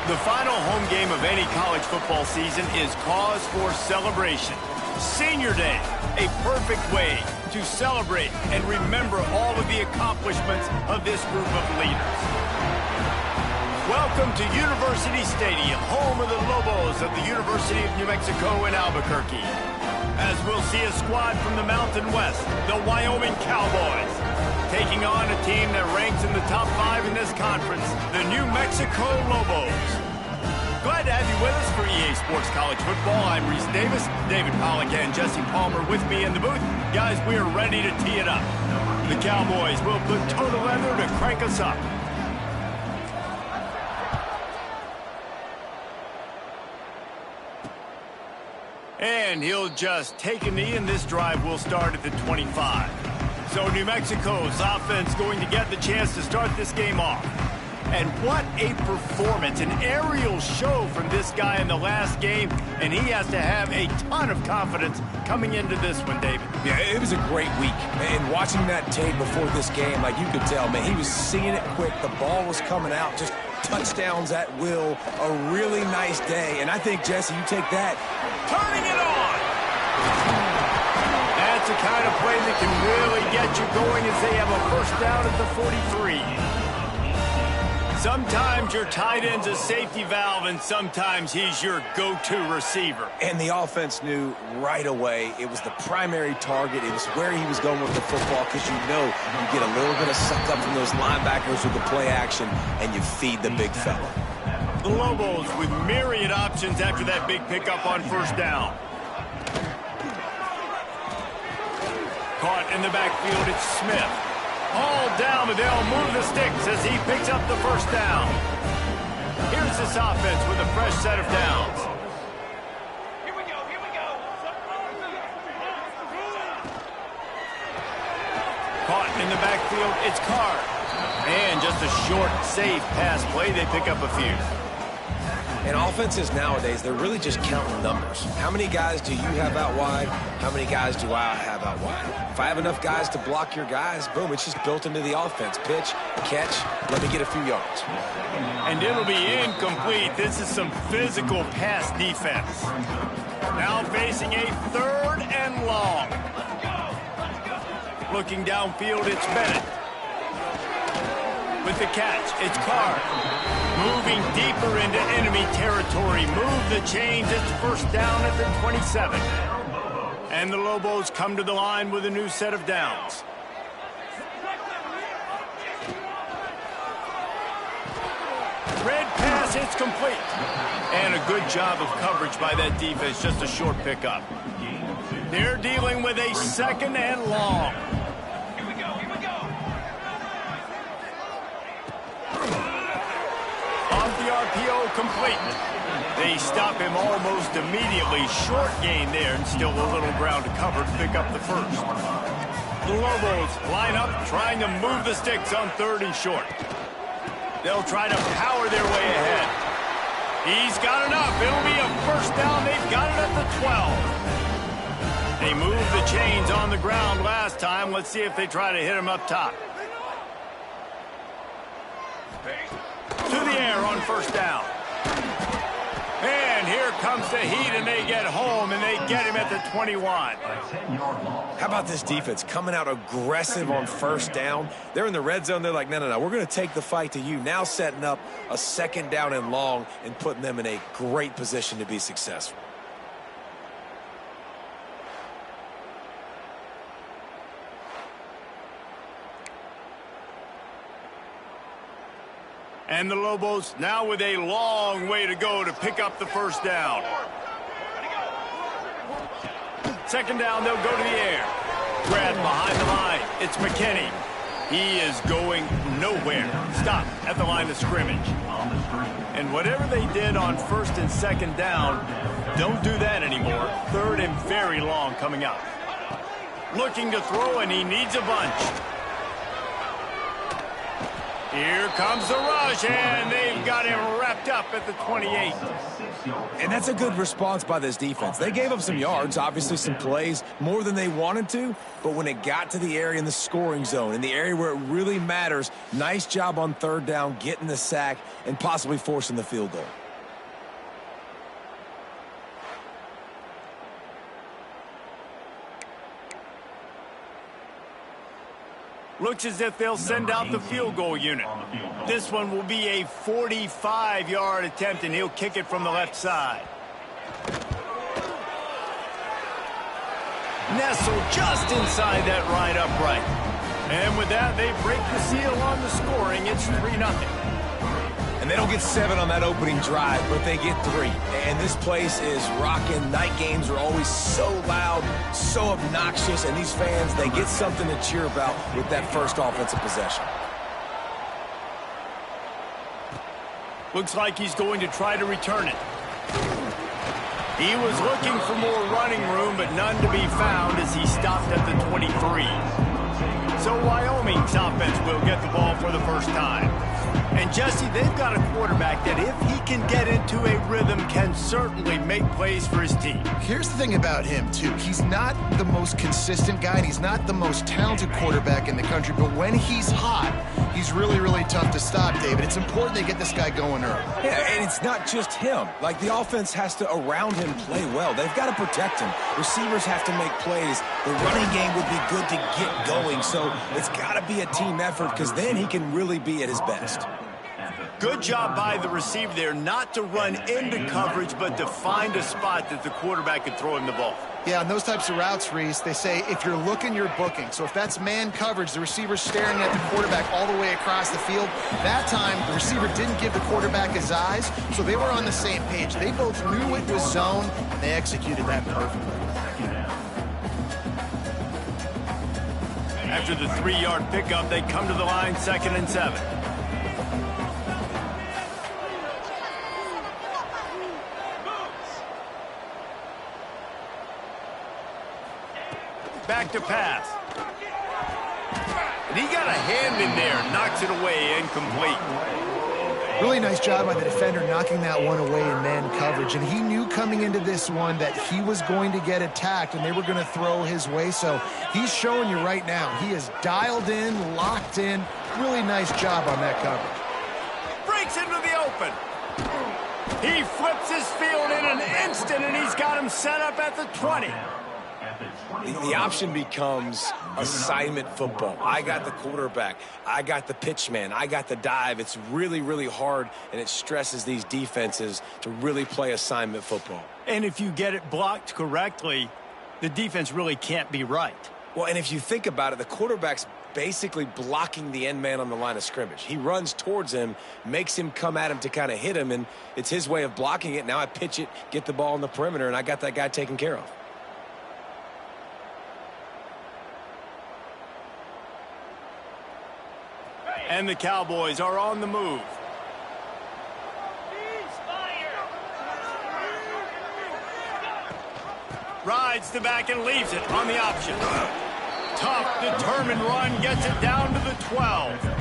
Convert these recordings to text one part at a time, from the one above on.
The final home game of any college football season is cause for celebration. Senior Day, a perfect way to celebrate and remember all of the accomplishments of this group of leaders. Welcome to University Stadium, home of the Lobos of the University of New Mexico in Albuquerque. As we'll see a squad from the Mountain West, the Wyoming Cowboys, taking on a team that ranks in the top 5 in this conference, the New Mexico Lobos. Glad to have you with us for EA Sports College Football. I'm Reese Davis, David Pollack and Jesse Palmer with me in the booth. Guys, we are ready to tee it up. The Cowboys will put total leather to crank us up. And he'll just take a knee, and this drive will start at the 25. So New Mexico's offense going to get the chance to start this game off. And what a performance, an aerial show from this guy in the last game, and he has to have a ton of confidence coming into this one, David. Yeah, it was a great week. And watching that tape before this game, like you could tell, man, he was seeing it quick. The ball was coming out, just touchdowns at will. A really nice day. And I think, Jesse, you take that. Turning it on! That's the kind of play that can really get you going as they have a first down at the 43. Sometimes your tight end's a safety valve, and sometimes he's your go-to receiver. And the offense knew right away it was the primary target. It was where he was going with the football, because you know you get a little bit of sucked up from those linebackers with the play action, and you feed the big fella. The Lobos with myriad options after that big pickup on first down. Caught in the backfield, it's Smith. All down, but they'll move the sticks as he picks up the first down. Here's this offense with a fresh set of downs. Here we go. Caught in the backfield, it's Carr. And just a short, safe pass play, they pick up a few. And offenses nowadays, they're really just counting numbers. How many guys do you have out wide? How many guys do I have out wide? If I have enough guys to block your guys, boom, it's just built into the offense. Pitch, catch, let me get a few yards. And it'll be incomplete. This is some physical pass defense. Now facing a 3rd and long. Looking downfield, it's Bennett. With the catch, it's Carr. Moving deeper into enemy territory. Move the chains. It's first down at the 27. And the Lobos come to the line with a new set of downs. Red pass, it's complete. And a good job of coverage by that defense. Just a short pickup. They're dealing with a second and long. Here we go, here we go. Off the RPO, complete. They stop him almost immediately. Short gain there, and still a little ground to cover to pick up the first. The Lobos line up, trying to move the sticks on 3rd and short. They'll try to power their way ahead. He's got enough. It'll be a first down. They've got it at the 12. They moved the chains on the ground last time. Let's see if they try to hit him up top. To the air on first down. And here comes the heat, and they get home, and they get him at the 21. How about this defense coming out aggressive on first down? They're in the red zone. They're like, no, we're going to take the fight to you. Now setting up a second down and long and putting them in a great position to be successful. And the Lobos now with a long way to go to pick up the first down. Second down, they'll go to the air. Grab behind the line. It's McKinney. He is going nowhere. Stop at the line of scrimmage. And whatever they did on first and second down, don't do that anymore. 3rd and very long coming up. Looking to throw, and he needs a bunch. Here comes the rush, and they've got him wrapped up at the 28. And that's a good response by this defense. They gave up some yards, obviously some plays, more than they wanted to, but when it got to the area in the scoring zone, in the area where it really matters, nice job on 3rd down, getting the sack, and possibly forcing the field goal. Looks as if they'll send out the field goal unit. This one will be a 45-yard attempt, and he'll kick it from the left side. Nestled just inside that right upright. And with that, they break the seal on the scoring. It's 3-0. And they don't get 7 on that opening drive, but they get 3. And this place is rocking. Night games are always so loud, so obnoxious, and these fans, they get something to cheer about with that first offensive possession. Looks like he's going to try to return it. He was looking for more running room, but none to be found as he stopped at the 23. So Wyoming's offense will get the ball for the first time. And Jesse, they've got a quarterback that if he can get into a rhythm can certainly make plays for his team. Here's the thing about him, too. He's not the most consistent guy, and he's not the most talented quarterback in the country, but when he's hot, he's really, really tough to stop, David. It's important they get this guy going early. Yeah, and it's not just him. Like, the offense has to, around him, play well. They've got to protect him. Receivers have to make plays. The running game would be good to get going, so it's got to be a team effort because then he can really be at his best. Good job by the receiver there not to run into coverage, but to find a spot that the quarterback could throw him the ball. Yeah, on those types of routes, Reese, they say if you're looking, you're booking. So if that's man coverage, the receiver's staring at the quarterback all the way across the field. That time, the receiver didn't give the quarterback his eyes, so they were on the same page. They both knew it was zone, and they executed that perfectly. After the 3-yard pickup, they come to the line 2nd and 7. Back to pass. And he got a hand in there, knocks it away, incomplete. Really nice job by the defender knocking that one away in man coverage. And he knew coming into this one that he was going to get attacked and they were going to throw his way. So he's showing you right now. He is dialed in, locked in. Really nice job on that coverage. Breaks into the open. He flips his field in an instant, and he's got him set up at the 20. The option becomes assignment football. I got the quarterback. I got the pitch man. I got the dive. It's really, really hard, and it stresses these defenses to really play assignment football. And if you get it blocked correctly, the defense really can't be right. Well, and if you think about it, the quarterback's basically blocking the end man on the line of scrimmage. He runs towards him, makes him come at him to kind of hit him, and it's his way of blocking it. Now I pitch it, get the ball in the perimeter, and I got that guy taken care of. And the Cowboys are on the move. Rides the back and leaves it on the option. Tough, determined run gets it down to the 12.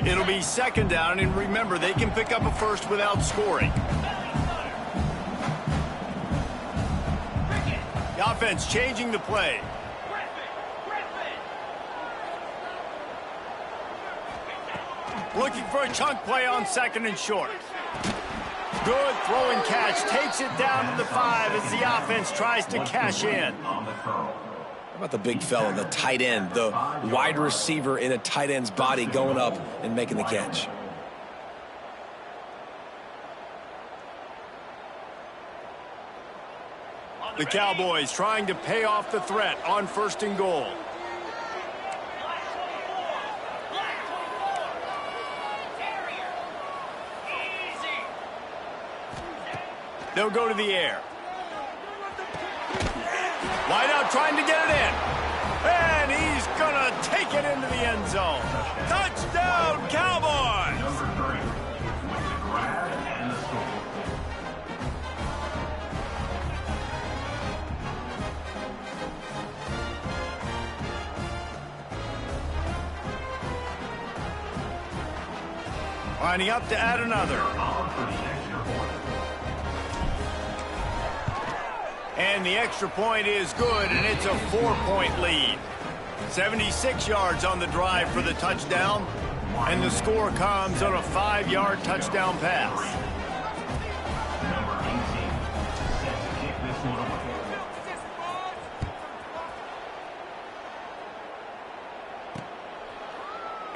It'll be second down, and remember, they can pick up a first without scoring. The offense changing the play. Looking for a chunk play on second and short. Good throw and catch. Takes it down to the 5 as the offense tries to cash in. How about the big fella, the tight end, the wide receiver in a tight end's body going up and making the catch? The Cowboys trying to pay off the threat on first and goal. They'll go to the air. Wide out trying to get it in. And he's going to take it into the end zone. Touchdown, Cowboys! Lining up to add another. And the extra point is good, and it's a 4-point lead. 76 yards on the drive for the touchdown, and the score comes on a 5-yard touchdown pass.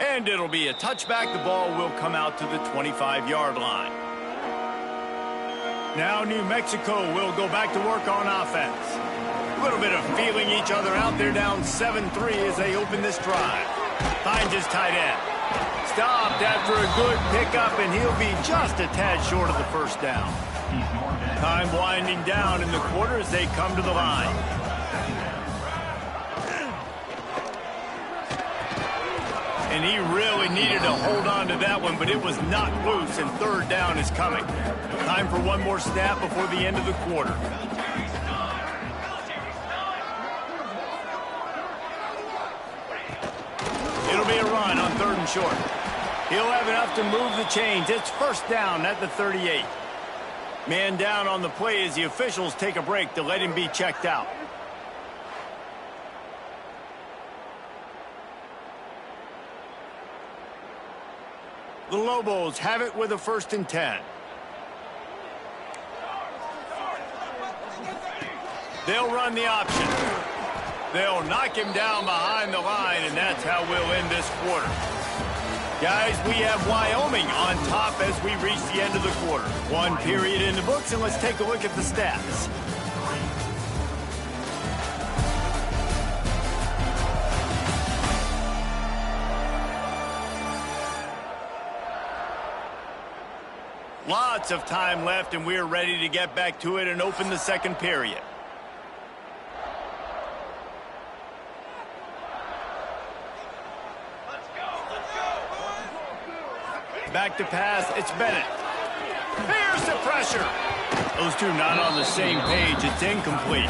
And it'll be a touchback. The ball will come out to the 25-yard line. Now New Mexico will go back to work on offense. A little bit of feeling each other out. They're down 7-3 as they open this drive. Finds his tight end. Stopped after a good pickup, and he'll be just a tad short of the first down. Time winding down in the quarter as they come to the line. And he really needed to hold on to that one, but it was not loose, and third down is coming. Time for one more snap before the end of the quarter. It'll be a run on third and short. He'll have enough to move the chains. It's first down at the 38. Man down on the play as the officials take a break to let him be checked out. The Lobos have it with a 1st and 10. They'll run the option. They'll knock him down behind the line, and that's how we'll end this quarter. Guys, we have Wyoming on top as we reach the end of the quarter. One period in the books, and let's take a look at the stats. Lots of time left, and we're ready to get back to it and open the second period. Back to pass, it's Bennett. Here's the pressure. Those two not on the same page. It's incomplete.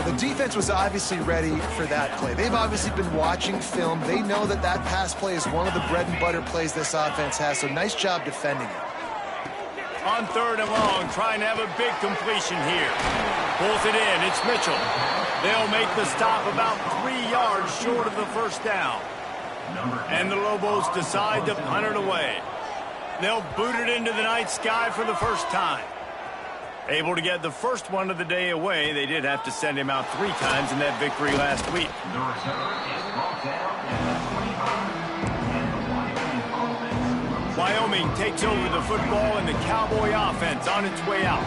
The defense was obviously ready for that play. They've obviously been watching film. They know that that pass play is one of the bread and butter plays this offense has, so nice job defending it. On third and long, trying to have a big completion here. Pulls it in. It's Mitchell. They'll make the stop about 3 yards short of the first down. And the Lobos decide to punt it away. They'll boot it into the night sky for the first time. Able to get the first one of the day away. They did have to send him out 3 times in that victory last week. Wyoming takes over the football and the Cowboy offense on its way out.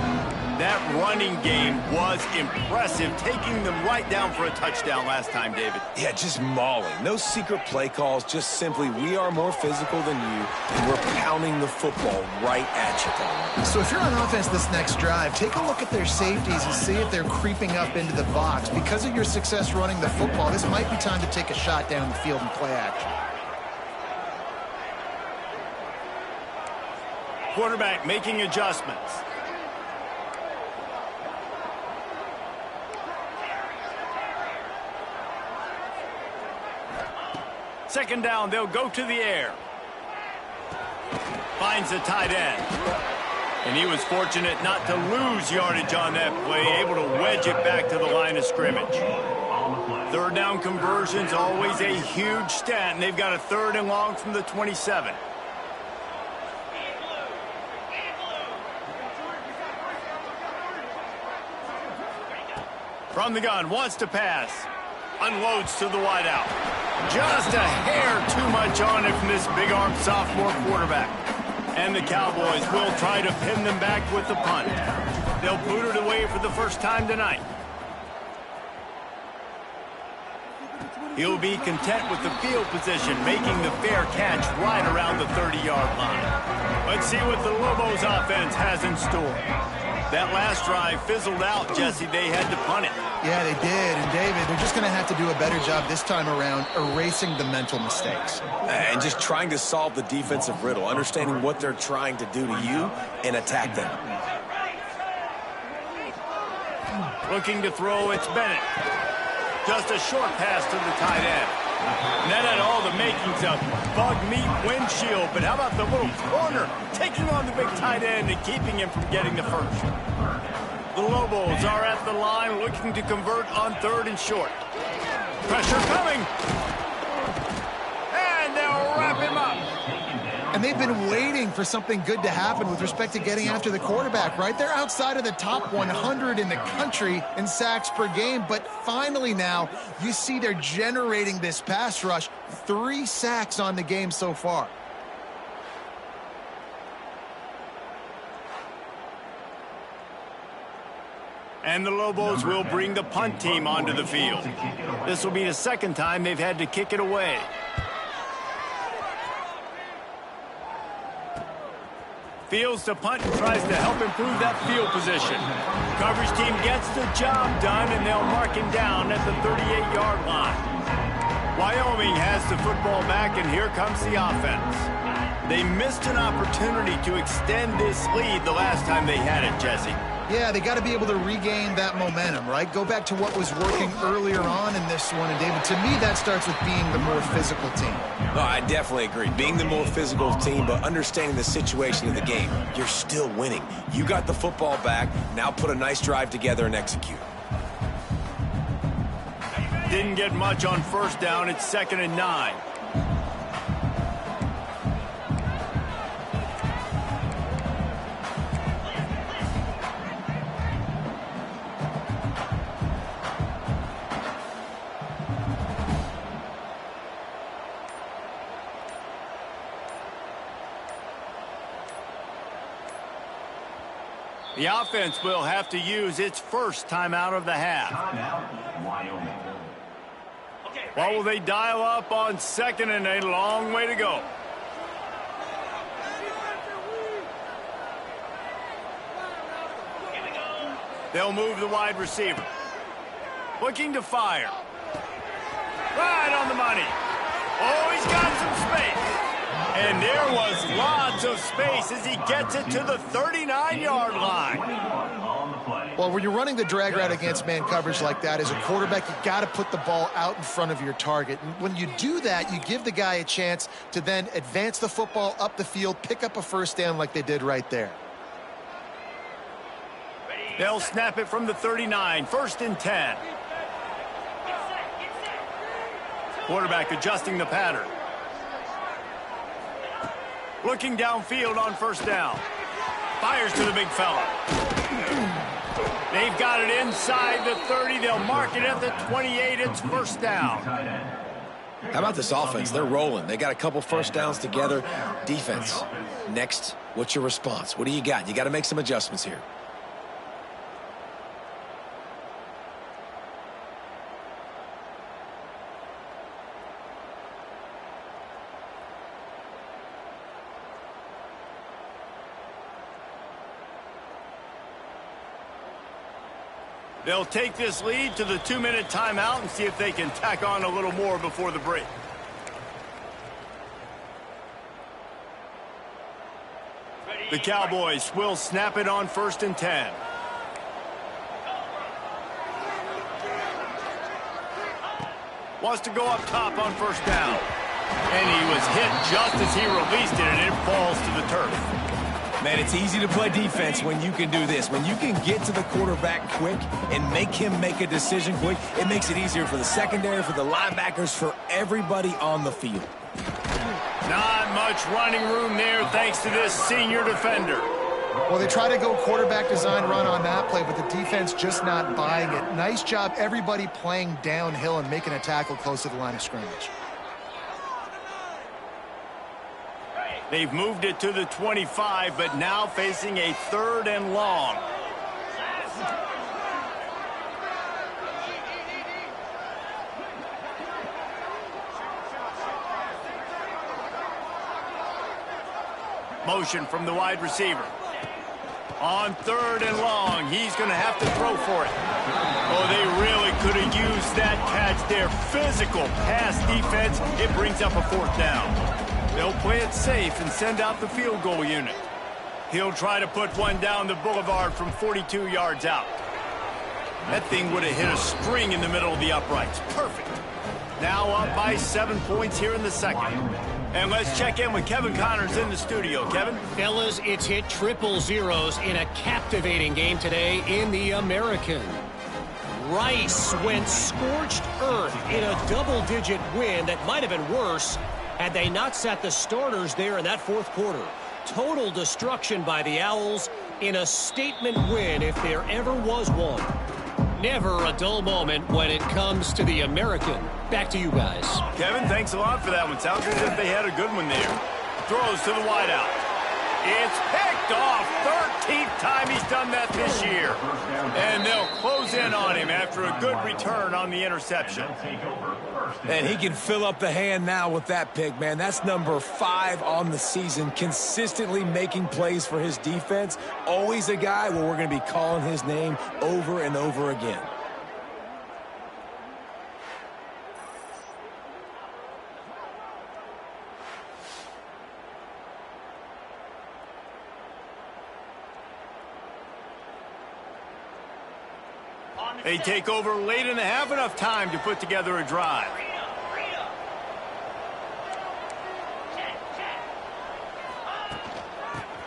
That running game was impressive, taking them right down for a touchdown last time, David. Yeah, just mauling. No secret play calls, just simply we are more physical than you, and we're pounding the football right at you. So if you're on offense this next drive, take a look at their safeties and see if they're creeping up into the box. Because of your success running the football, this might be time to take a shot down the field and play action. Quarterback making adjustments. Second down, they'll go to the air. Finds the tight end. And he was fortunate not to lose yardage on that play, able to wedge it back to the line of scrimmage. Third down conversion's always a huge stat, and they've got a 3rd and long from the 27. From the gun, wants to pass. Unloads to the wideout. Just a hair too much on it from this big-armed sophomore quarterback. And the Cowboys will try to pin them back with the punt. They'll boot it away for the first time tonight. He'll be content with the field position, making the fair catch right around the 30-yard line. Let's see what the Lobos offense has in store. That last drive fizzled out, Jesse. They had to punt it. Yeah, they did. And, David, they're just going to have to do a better job this time around erasing the mental mistakes. And just trying to solve the defensive riddle, understanding what they're trying to do to you and attack them. Looking to throw, it's Bennett. Just a short pass to the tight end. And that had all the makings of bug meat windshield, but how about the little corner taking on the big tight end and keeping him from getting the first? The Lobos are at the line looking to convert on 3rd and short. Pressure coming. And they'll wrap him up. And they've been waiting for something good to happen with respect to getting after the quarterback, right? They're outside of the top 100 in the country in sacks per game, but finally now you see they're generating this pass rush. 3 sacks on the game so far. And the Lobos will bring the punt team onto the field. This will be the 2nd time they've had to kick it away. Fields to punt and tries to help improve that field position. Coverage team gets the job done, and they'll mark him down at the 38-yard line. Wyoming has the football back, and here comes the offense. They missed an opportunity to extend this lead the last time they had it, Jesse. Yeah, they got to be able to regain that momentum, right? Go back to what was working earlier on in this one. And, David, to me, that starts with being the more physical team. No, I definitely agree. Being the more physical team, but understanding the situation of the game. You're still winning. You got the football back. Now put a nice drive together and execute. Didn't get much on first down. It's 2nd and 9. The offense will have to use its first timeout of the half. Timeout, Wyoming. What will they dial up on 2nd and a long way to go? They'll move the wide receiver. Looking to fire. Right on the money. Oh, he's got some space. And there was lots of space as he gets it to the 39-yard line. Well, when you're running the drag route against man coverage like that, as a quarterback, you got to put the ball out in front of your target. And when you do that, you give the guy a chance to then advance the football up the field, pick up a first down like they did right there. They'll snap it from the 39, 1st and 10. Quarterback adjusting the pattern. Looking downfield on first down. Fires to the big fella. They've got it inside the 30. They'll mark it at the 28. It's first down. How about this offense? They're rolling. They got a couple first downs together. Defense. Next, what's your response? What do you got? You got to make some adjustments here. They'll take this lead to the 2-minute timeout and see if they can tack on a little more before the break. The Cowboys will snap it on 1st and 10. Wants to go up top on first down. And he was hit just as he released it, and it falls to the turf. Man, it's easy to play defense when you can do this. When you can get to the quarterback quick and make him make a decision quick, it makes it easier for the secondary, for the linebackers, for everybody on the field. Not much running room there thanks to this senior defender. Well, they try to go quarterback design run on that play, but the defense just not buying it. Nice job, everybody playing downhill and making a tackle close to the line of scrimmage. They've moved it to the 25, but now facing a 3rd and long. Motion from the wide receiver. On 3rd and long, he's going to have to throw for it. Oh, they really could have used that catch there. Physical pass defense. It brings up a 4th down. They'll play it safe and send out the field goal unit. He'll try to put one down the boulevard from 42 yards out. That thing would have hit a string in the middle of the uprights. Perfect. Now up by 7 points here in the second. And let's check in with Kevin Connors in the studio. Kevin? Fellas, it's hit triple zeros in a captivating game today in the American. Rice went scorched earth in a double-digit win that might have been worse had they not sat the starters there in that 4th quarter. Total destruction by the Owls in a statement win if there ever was one. Never a dull moment when it comes to the American. Back to you guys. Kevin, thanks a lot for that one. Sounds as if they had a good one there. Throws to the wideout. It's picked off. 13th time he's done that this year. And they'll close in on him after a good return on the interception. And he can fill up the hand now with that pick, man. That's number 5 on the season, consistently making plays for his defense. Always a guy where we're going to be calling his name over and over again. They take over late in the half, enough time to put together a drive.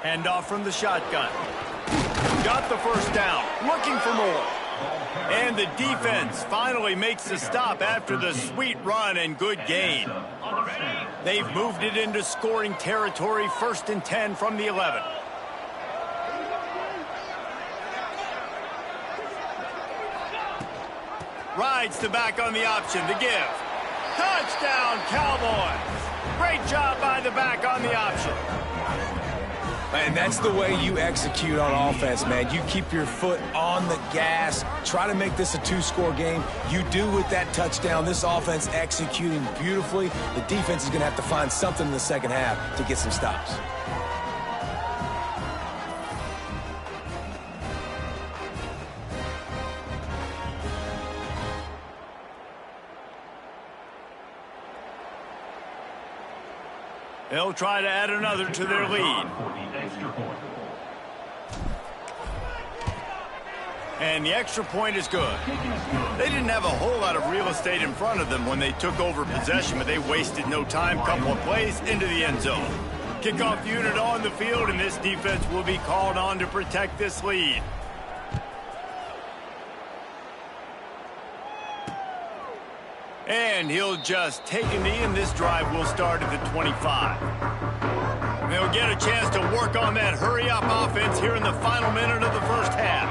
Hand off from the shotgun. Got the first down, looking for more. And the defense finally makes the stop after the sweet run and good gain. They've moved it into scoring territory, 1st and 10 from the 11. Rides the back on the option to give. Touchdown, Cowboys. Great job by the back on the option. And that's the way you execute on offense, man. You keep your foot on the gas. Try to make this a 2-score game. You do with that touchdown. This offense executing beautifully. The defense is going to have to find something in the second half to get some stops. They'll try to add another to their lead. And the extra point is good. They didn't have a whole lot of real estate in front of them when they took over possession, but they wasted no time. Couple of plays into the end zone. Kickoff unit on the field, and this defense will be called on to protect this lead. And he'll just take a knee, and this drive will start at the 25. They'll get a chance to work on that hurry-up offense here in the final minute of the first half.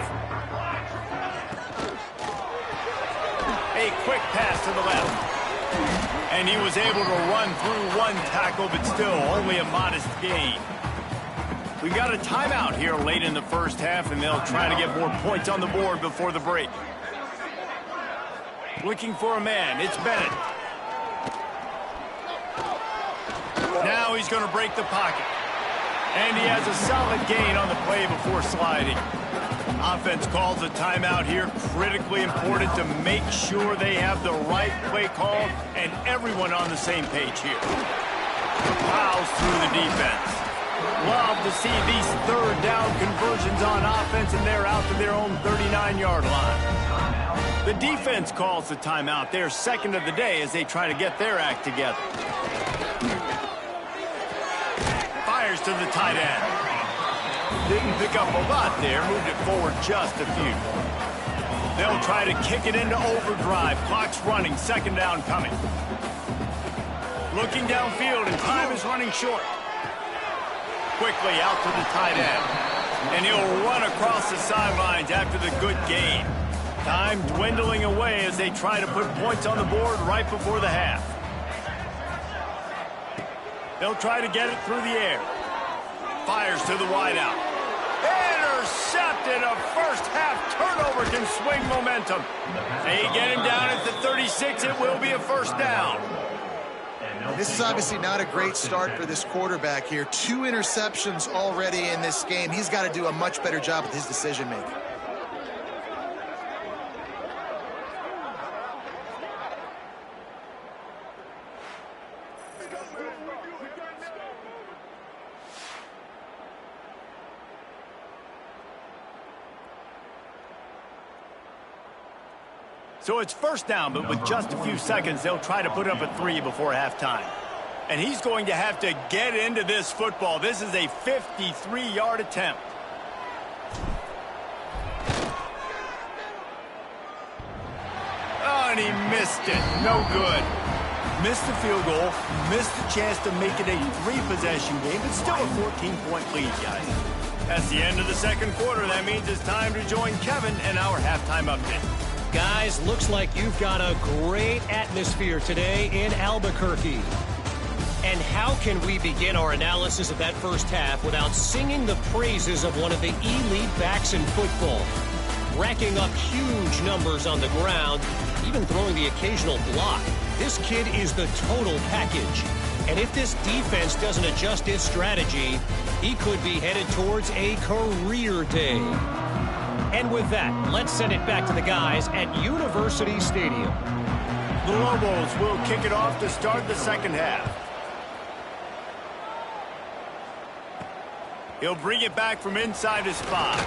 A quick pass to the left. And he was able to run through one tackle, but still only a modest gain. We've got a timeout here late in the first half, and they'll try to get more points on the board before the break. Looking for a man. It's Bennett. Now he's going to break the pocket. And he has a solid gain on the play before sliding. Offense calls a timeout here. Critically important to make sure they have the right play call and everyone on the same page here. Plows through the defense. Love to see these third down conversions on offense, and they're out to their own 39-yard line. The defense calls the timeout, their second of the day, as they try to get their act together. Fires to the tight end. Didn't pick up a lot there, moved it forward just a few. They'll try to kick it into overdrive. Clock's running, second down coming. Looking downfield, and time is running short. Quickly out to the tight end. And he'll run across the sidelines after the good gain. Time dwindling away as they try to put points on the board right before the half. They'll try to get it through the air. Fires to the wideout. Intercepted. A first half turnover can swing momentum. They get him down at the 36. It will be a first down. This is obviously not a great start for this quarterback here. 2 interceptions already in this game. He's got to do a much better job with his decision-making. So it's first down, but with just a few seconds, they'll try to put up a 3 before halftime. And he's going to have to get into this football. This is a 53-yard attempt. Oh, and he missed it. No good. Missed the field goal, missed the chance to make it a 3-possession game, but still a 14-point lead, guys. That's the end of the second quarter. That means it's time to join Kevin and our halftime update. Guys, looks like you've got a great atmosphere today in Albuquerque. And how can we begin our analysis of that first half without singing the praises of one of the elite backs in football? Racking up huge numbers on the ground, even throwing the occasional block. This kid is the total package. And if this defense doesn't adjust its strategy, he could be headed towards a career day. And with that, let's send it back to the guys at University Stadium. The Lobos will kick it off to start the second half. He'll bring it back from inside his 5.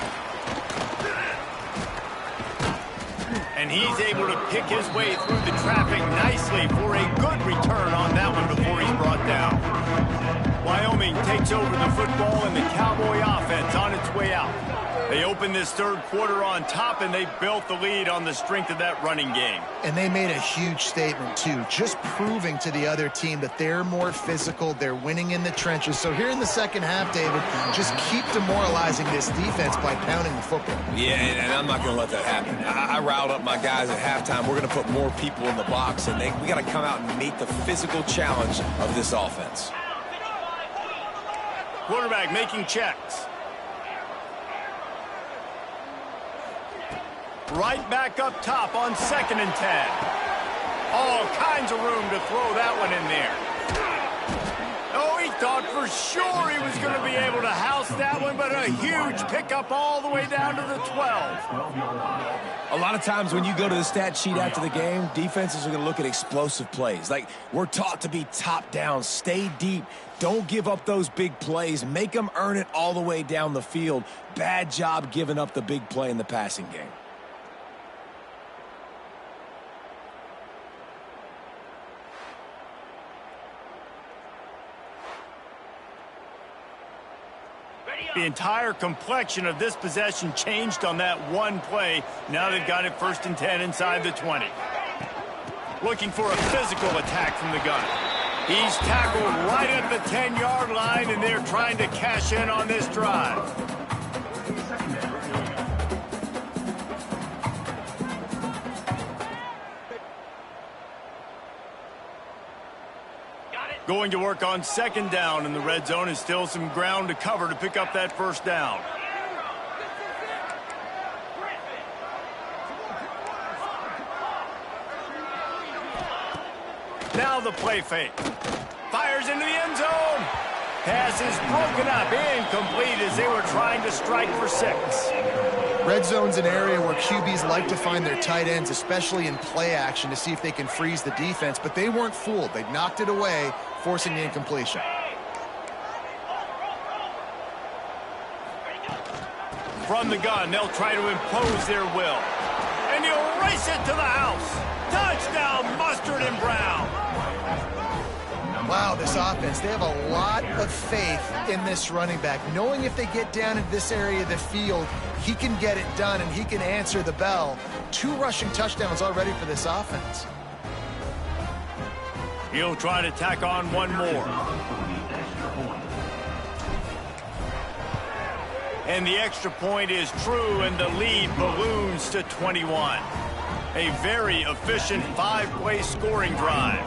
And he's able to pick his way through the traffic nicely for a good return on that one before he's brought down. Wyoming takes over the football, and the Cowboy offense on its way out. They opened this third quarter on top, and they built the lead on the strength of that running game. And they made a huge statement, too, just proving to the other team that they're more physical, they're winning in the trenches. So here in the second half, David, just keep demoralizing this defense by pounding the football. Yeah, and I'm not going to let that happen. I riled up my guys at halftime. We're going to put more people in the box, and we got to come out and meet the physical challenge of this offense. Quarterback making checks. Right back up top on 2nd and 10. All kinds of room to throw that one in there. Oh, he thought for sure he was going to be able to house that one, but a huge pickup all the way down to the 12. A lot of times when you go to the stat sheet after the game, defenses are going to look at explosive plays. Like, we're taught to be top down, stay deep, don't give up those big plays, make them earn it all the way down the field. Bad job giving up the big play in the passing game. The entire complexion of this possession changed on that one play. Now they've got it 1st and 10 inside the 20. looking for a physical attack from the gun. He's tackled right at the 10-yard line, and they're trying to cash in on this drive. Going to work on second down in the red zone, and still some ground to cover to pick up that first down. Now the play fake. Fires into the end zone. Pass is broken up, incomplete as they were trying to strike for 6. Red zone's an area where QBs like to find their tight ends, especially in play action, to see if they can freeze the defense, but they weren't fooled. They knocked it away, forcing the incompletion. From the gun, they'll try to impose their will. And he'll race it to the house. Touchdown, Mustard and Brown. Wow, this offense, they have a lot of faith in this running back, knowing if they get down in this area of the field, he can get it done and he can answer the bell. 2 rushing touchdowns already for this offense. He'll try to tack on one more. And the extra point is true, and the lead balloons to 21. A very efficient 5-play scoring drive.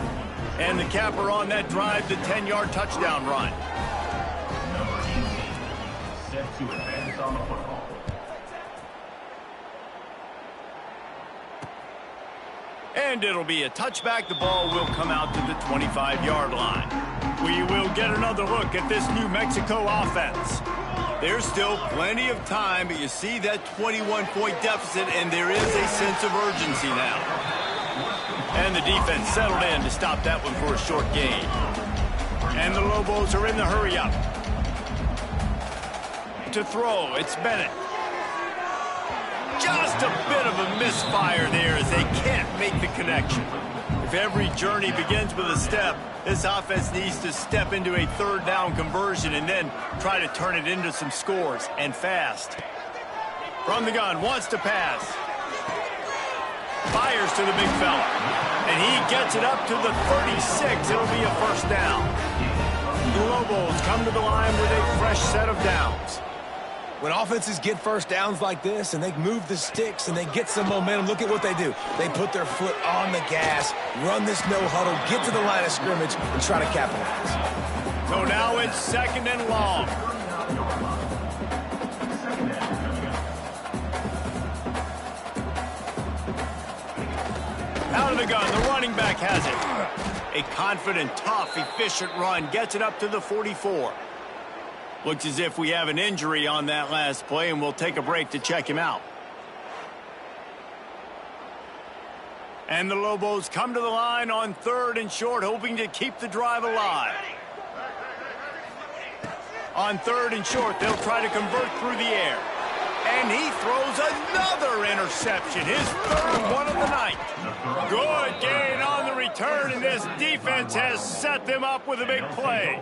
And the capper on that drive, the 10-yard touchdown run. Set to advance on the football. And it'll be a touchback. The ball will come out to the 25-yard line. We will get another look at this New Mexico offense. There's still plenty of time, but you see that 21-point deficit, and there is a sense of urgency now. And the defense settled in to stop that one for a short gain. And the Lobos are in the hurry-up. To throw, it's Bennett. Just a bit of a misfire there as they can't make the connection. If every journey begins with a step, this offense needs to step into a third down conversion and then try to turn it into some scores, and fast. From the gun, wants to pass. Fires to the big fella. And he gets it up to the 36. It'll be a first down. The Lobos come to the line with a fresh set of downs. When offenses get first downs like this and they move the sticks and they get some momentum, look at what they do. They put their foot on the gas, run this no huddle, get to the line of scrimmage, and try to capitalize. So now it's second and long. Out of the gun, the running back has it. A confident, tough, efficient run gets it up to the 44. Looks as if we have an injury on that last play, and we'll take a break to check him out. And the Lobos come to the line on 3rd and short, hoping to keep the drive alive. On 3rd and short, they'll try to convert through the air. And he throws another interception, his 3rd one of the night. Good gain on the return, and this defense has set them up with a big play.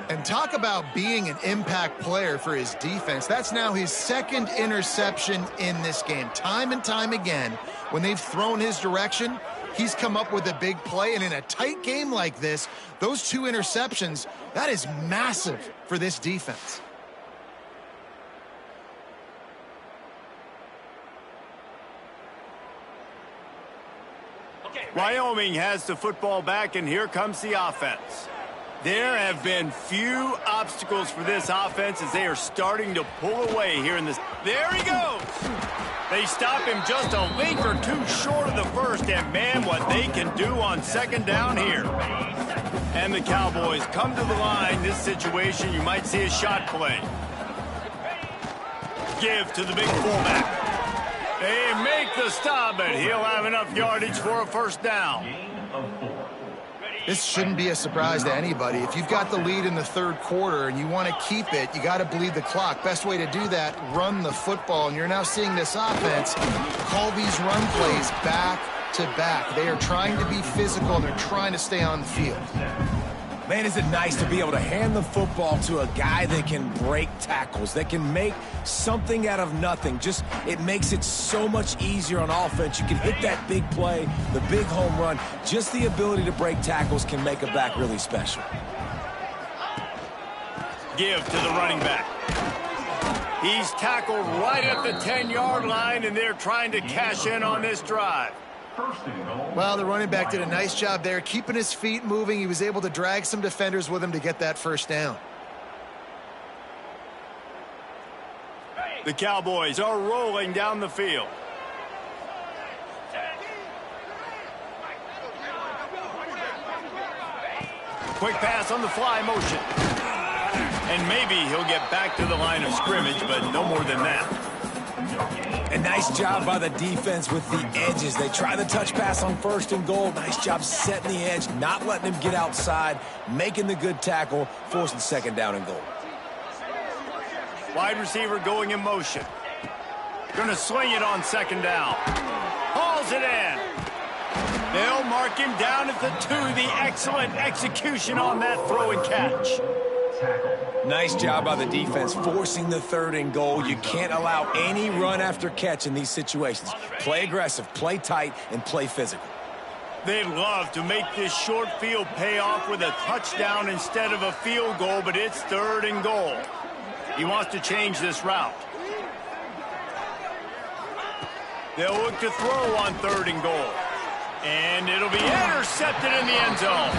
And talk about being an impact player for his defense. That's now his 2nd interception in this game. Time and time again, when they've thrown his direction, he's come up with a big play. And in a tight game like this, those 2 interceptions, that is massive for this defense. Wyoming has the football back, and here comes the offense. There have been few obstacles for this offense as they are starting to pull away here in this. There he goes. They stop him just a link or 2 short of the first, and man, what they can do on second down here. And the Cowboys come to the line. This situation, you might see a shot play. Give to the big fullback. They make the stop, but he'll have enough yardage for a first down. This shouldn't be a surprise to anybody. If you've got the lead in the 3rd quarter and you want to keep it, you got to bleed the clock. Best way to do that, run the football. And you're now seeing this offense call these run plays back to back. They are trying to be physical, and they're trying to stay on the field. Man, is it nice to be able to hand the football to a guy that can break tackles, that can make something out of nothing. Just, it makes it so much easier on offense. You can hit that big play, the big home run. Just the ability to break tackles can make a back really special. Give to the running back. He's tackled right at the 10-yard line, and they're trying to cash in on this drive. Well, the running back did a nice job there, keeping his feet moving. He was able to drag some defenders with him to get that first down. The Cowboys are rolling down the field. Quick pass on the fly motion. And maybe he'll get back to the line of scrimmage, but no more than that. A nice job by the defense with the edges. They try the touch pass on 1st and goal. Nice job setting the edge, not letting him get outside, making the good tackle, forcing 2nd down and goal. Wide receiver going in motion. Going to swing it on 2nd down. Hauls it in. They'll mark him down at the 2. The excellent execution on that throw and catch. Nice job by the defense forcing the 3rd and goal. You can't allow any run after catch in these situations. Play aggressive, play tight, and play physical. They'd love to make this short field pay off with a touchdown instead of a field goal, but it's 3rd and goal. He wants to change this route. They'll look to throw on 3rd and goal. And it'll be intercepted in the end zone.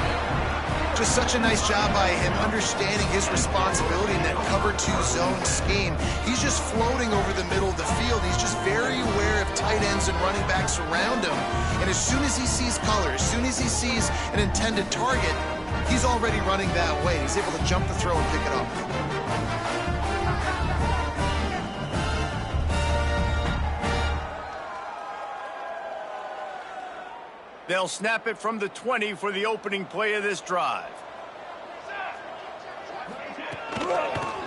Just such a nice job by him understanding his responsibility in that cover 2 zone scheme. He's just floating over the middle of the field. He's just very aware of tight ends and running backs around him. And as soon as he sees color, as soon as he sees an intended target, he's already running that way. He's able to jump the throw and pick it up. They'll snap it from the 20 for the opening play of this drive.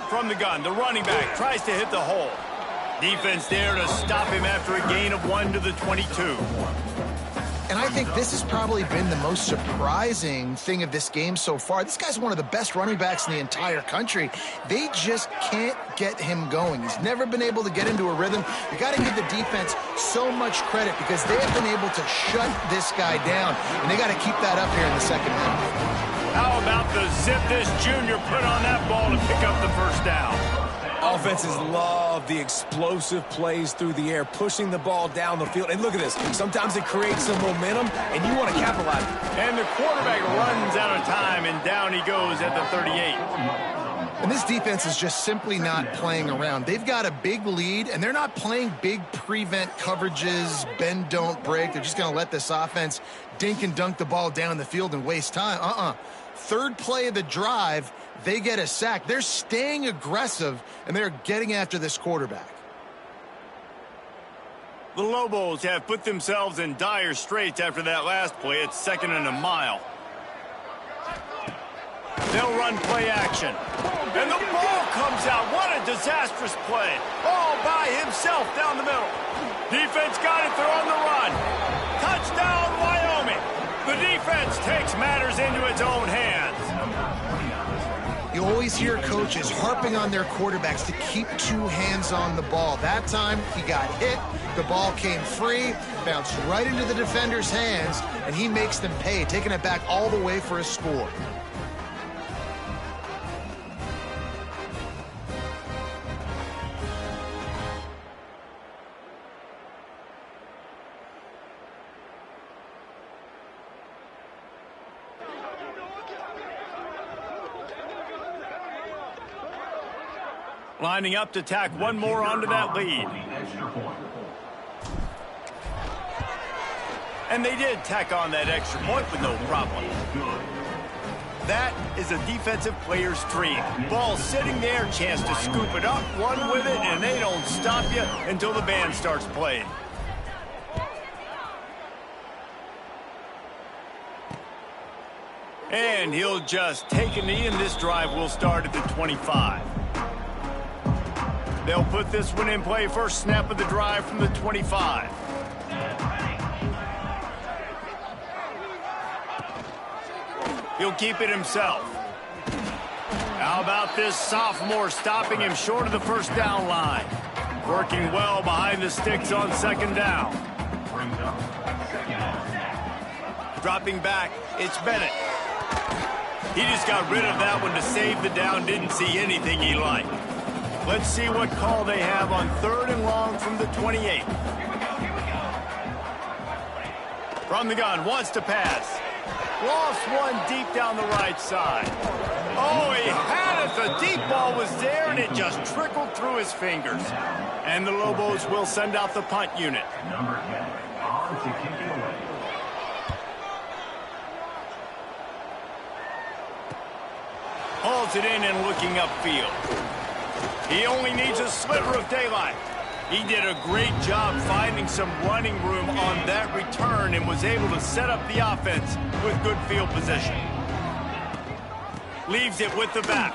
From the gun, the running back tries to hit the hole. Defense there to stop him after a gain of 1 to the 22. And I think this has probably been the most surprising thing of this game so far. This guy's one of the best running backs in the entire country. They just can't get him going. He's never been able to get into a rhythm. You got to give the defense so much credit because they have been able to shut this guy down, and they got to keep that up here in the 2nd half. How about the zip this junior put on that ball to pick up the 1st down? Offenses love the explosive plays through the air, pushing the ball down the field. And look at this. Sometimes it creates some momentum, and you want to capitalize. And the quarterback runs out of time, and down he goes at the 38. And this defense is just simply not playing around. They've got a big lead, and they're not playing big prevent coverages, bend, don't break. They're just going to let this offense dink and dunk the ball down the field and waste time. 3rd play of the drive, they get a sack. They're staying aggressive, and they're getting after this quarterback. The Lobos have put themselves in dire straits after that last play. It's 2nd and a mile. They'll run play action. And the ball comes out. What a disastrous play. All by himself down the middle. Defense got it. They're on the run. Touchdown, Wyoming. The defense takes matters into its own hands. You always hear coaches harping on their quarterbacks to keep 2 hands on the ball. That time, he got hit. The ball came free, bounced right into the defender's hands, and he makes them pay, taking it back all the way for a score. Lining up to tack one more onto that lead. And they did tack on that extra point with no problem. That is a defensive player's dream. Ball sitting there, chance to scoop it up, run with it, and they don't stop you until the band starts playing. And he'll just take a knee, and this drive will start at the 25. They'll put this one in play. First snap of the drive from the 25. He'll keep it himself. How about this sophomore stopping him short of the first down line? Working well behind the sticks on second down. Dropping back, it's Bennett. He just got rid of that one to save the down, didn't see anything he liked. Let's see what call they have on 3rd and long from the 28. From the gun, wants to pass. Lost one deep down the right side. Oh, he had it. The deep ball was there, and it just trickled through his fingers. And the Lobos will send out the punt unit. Number 10, on to kick it away. Hauls it in and looking upfield. He only needs a sliver of daylight. He did a great job finding some running room on that return and was able to set up the offense with good field position. Leaves it with the back.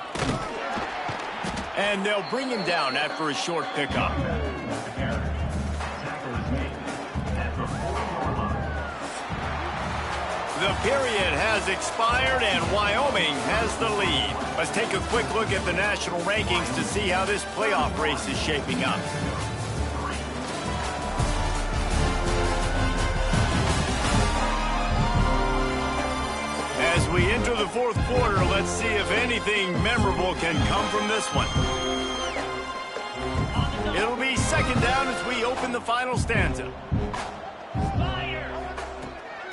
And they'll bring him down after a short pickup. The period has expired and Wyoming has the lead. Let's take a quick look at the national rankings to see how this playoff race is shaping up. As we enter the 4th quarter, let's see if anything memorable can come from this one. It'll be second down as we open the final stanza.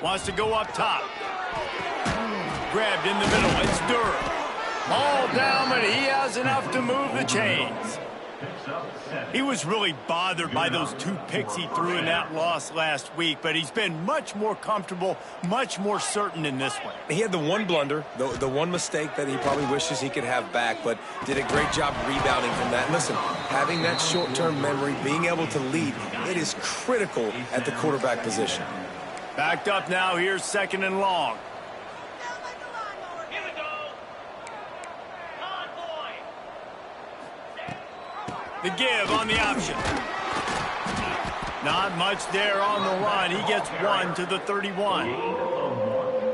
Wants to go up top. Grabbed in the middle. It's Durham. Ball down, but he has enough to move the chains. He was really bothered by those 2 picks he threw in that loss last week, but he's been much more comfortable, much more certain in this one. He had the one blunder, the one mistake that he probably wishes he could have back, but did a great job rebounding from that. Listen, having that short-term memory, being able to lead, it is critical at the quarterback position. Backed up now, here's 2nd and long. Here we go. Convoy. The give on the option. Not much there on the run. He gets 1 to the 31.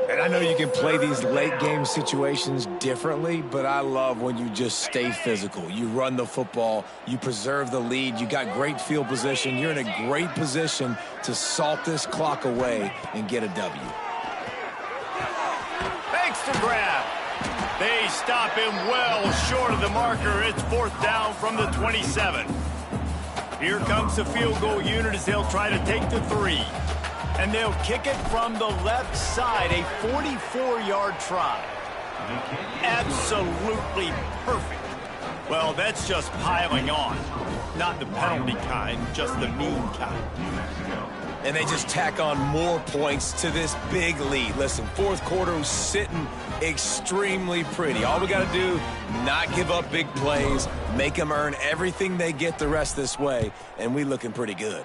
And I know you can play these late game situations differently, but I love when you just stay physical. You run the football, you preserve the lead, you got great field position. You're in a great position to salt this clock away and get a W. Thanks to grab. They stop him well short of the marker. It's 4th down from the 27. Here comes the field goal unit as they'll try to take the 3. And they'll kick it from the left side, a 44-yard try. Absolutely perfect. Well, that's just piling on. Not the penalty kind, just the mean kind. And they just tack on more points to this big lead. Listen, 4th quarter was sitting extremely pretty. All we got to do, not give up big plays, make them earn everything they get the rest this way, and we looking pretty good.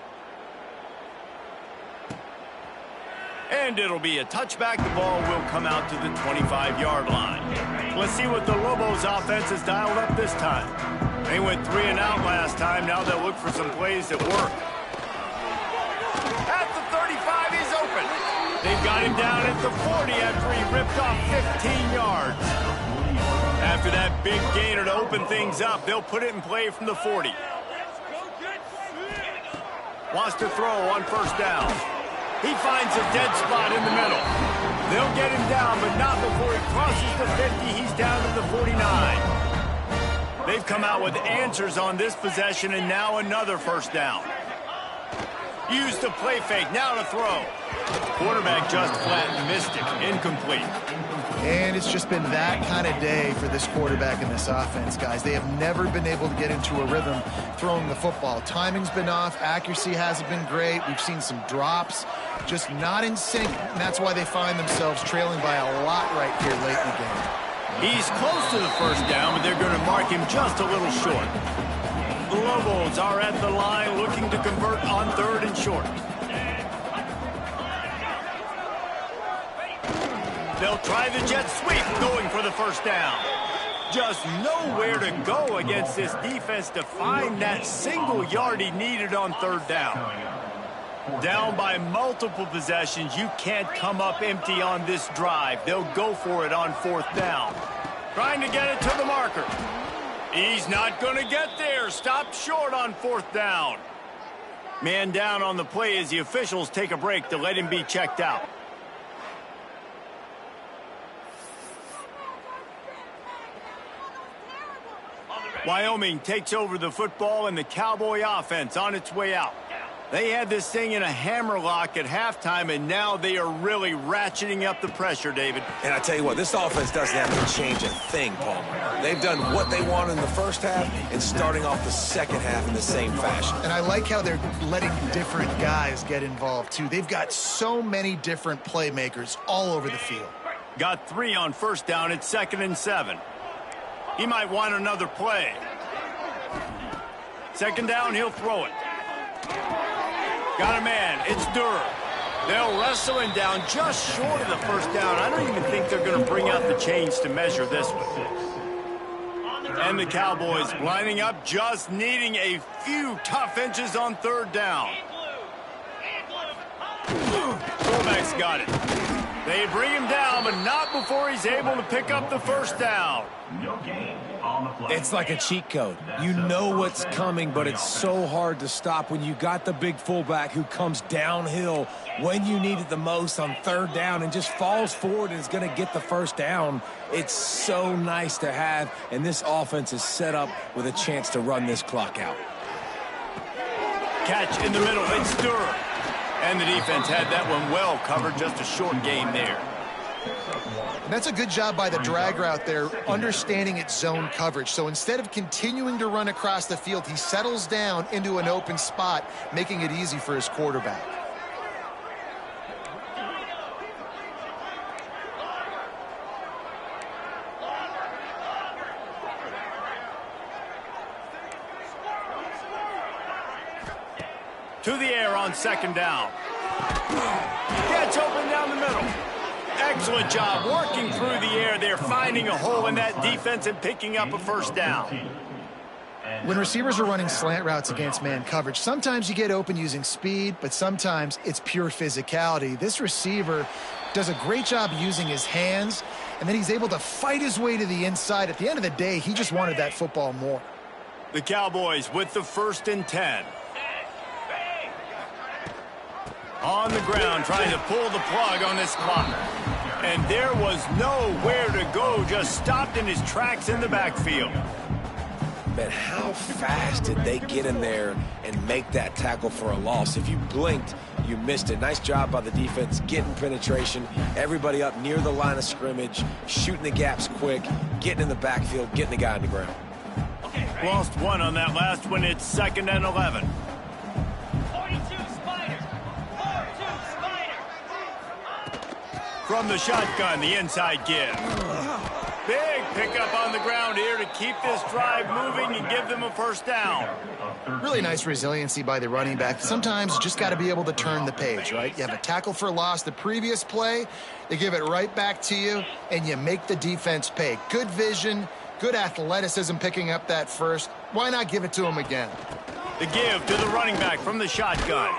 And it'll be a touchback. The ball will come out to the 25-yard line. Let's see what the Lobos offense has dialed up this time. They went 3 and out last time. Now they'll look for some plays that work. At the 35, he's open. They've got him down at the 40 after he ripped off 15 yards. After that big gainer to open things up, they'll put it in play from the 40. Wants to throw on 1st down. He finds a dead spot in the middle. They'll get him down, but not before he crosses the 50. He's down to the 49. They've come out with answers on this possession, and now another 1st down. Used the play fake, now to throw. Quarterback just flat and missed it. Incomplete. And it's just been that kind of day for this quarterback in this offense, guys. They have never been able to get into a rhythm throwing the football. Timing's been off. Accuracy hasn't been great. We've seen some drops. Just not in sync, and that's why they find themselves trailing by a lot right here late in the game. He's close to the 1st down, but they're going to mark him just a little short. The Lobos are at the line looking to convert on 3rd and short. They'll try the jet sweep, going for the 1st down. Just nowhere to go against this defense to find that single yard he needed on 3rd down. Down by multiple possessions, you can't come up empty on this drive. They'll go for it on 4th down. Trying to get it to the marker. He's not going to get there. Stopped short on 4th down. Man down on the play as the officials take a break to let him be checked out. Wyoming takes over the football and the Cowboy offense on its way out. They had this thing in a hammerlock at halftime, and now they are really ratcheting up the pressure, David. And I tell you what, this offense doesn't have to change a thing, Palmer. They've done what they want in the first half and starting off the second half in the same fashion. And I like how they're letting different guys get involved, too. They've got so many different playmakers all over the field. Got 3 on 1st down. It's 2nd and 7. He might want another play. 2nd down, he'll throw it. Got a man. It's Durr. They'll wrestle him down just short of the 1st down. I don't even think they're going to bring out the chains to measure this one. And the Cowboys lining up, just needing a few tough inches on 3rd down. Fullback's got it. They bring him down, but not before he's able to pick up the 1st down. No gain on the play. It's like a cheat code. You know what's coming, but it's so hard to stop when you got the big fullback who comes downhill when you need it the most on 3rd down and just falls forward and is going to get the 1st down. It's so nice to have, and this offense is set up with a chance to run this clock out. Catch in the middle. It's Durr. And the defense had that one well covered. Just a short game there. And that's a good job by the drag route there, understanding its zone coverage. So instead of continuing to run across the field, he settles down into an open spot, making it easy for his quarterback. To the air on 2nd down. Gets open down the middle. Excellent job working through the air. They're finding a hole in that defense and picking up a 1st down. When receivers are running slant routes against man coverage, sometimes you get open using speed, but sometimes it's pure physicality. This receiver does a great job using his hands, and then he's able to fight his way to the inside. At the end of the day, he just wanted that football more. The Cowboys with the 1st and 10. On the ground, trying to pull the plug on this clock. And there was nowhere to go, just stopped in his tracks in the backfield. But how fast did they get in there and make that tackle for a loss? If you blinked, you missed it. Nice job by the defense, getting penetration. Everybody up near the line of scrimmage, shooting the gaps quick, getting in the backfield, getting the guy on the ground. Lost 1 on that last one. It's 2nd and 11. From the shotgun, the inside give. Big pickup on the ground here to keep this drive moving and give them a 1st down. Really nice resiliency by the running back. Sometimes you just got to be able to turn the page, right? You have a tackle for loss the previous play, they give it right back to you, and you make the defense pay. Good vision, good athleticism picking up that 1st. Why not give it to him again? The give to the running back from the shotgun.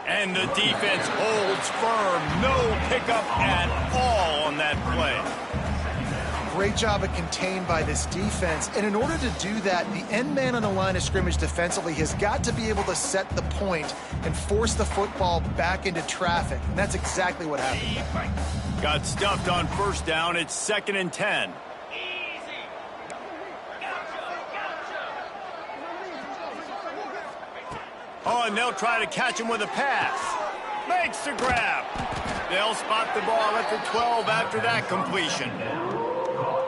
And the defense holds firm. No pickup at all on that play. Great job of contained by this defense. And in order to do that, the end man on the line of scrimmage defensively has got to be able to set the point and force the football back into traffic. And that's exactly what happened. Got stuffed on 1st down. It's 2nd and 10. Oh, and they'll try to catch him with a pass. Makes the grab. They'll spot the ball at the 12 after that completion.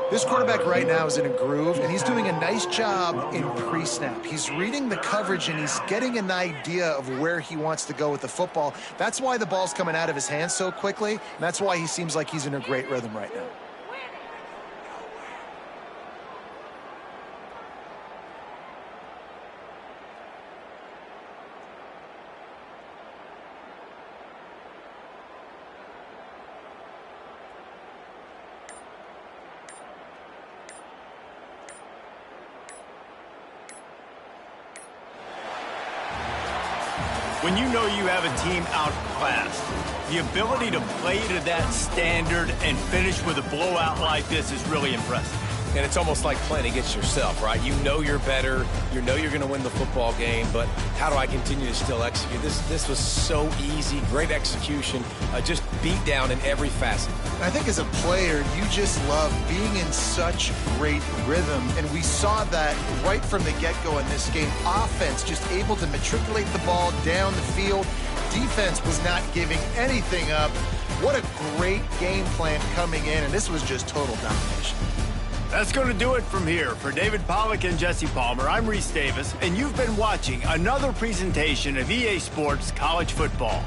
This quarterback right now is in a groove, and he's doing a nice job in pre-snap. He's reading the coverage, and he's getting an idea of where he wants to go with the football. That's why the ball's coming out of his hands so quickly, and that's why he seems like he's in a great rhythm right now. When you know you have a team outclassed, the ability to play to that standard and finish with a blowout like this is really impressive. And it's almost like playing against yourself, right? You know you're better. You know you're going to win the football game, but how do I continue to still execute? This was so easy, great execution, just beat down in every facet. I think as a player, you just love being in such great rhythm, and we saw that right from the get-go in this game. Offense just able to matriculate the ball down the field. Defense was not giving anything up. What a great game plan coming in, and this was just total domination. That's going to do it from here. For David Pollack and Jesse Palmer, I'm Reese Davis, and you've been watching another presentation of EA Sports College Football.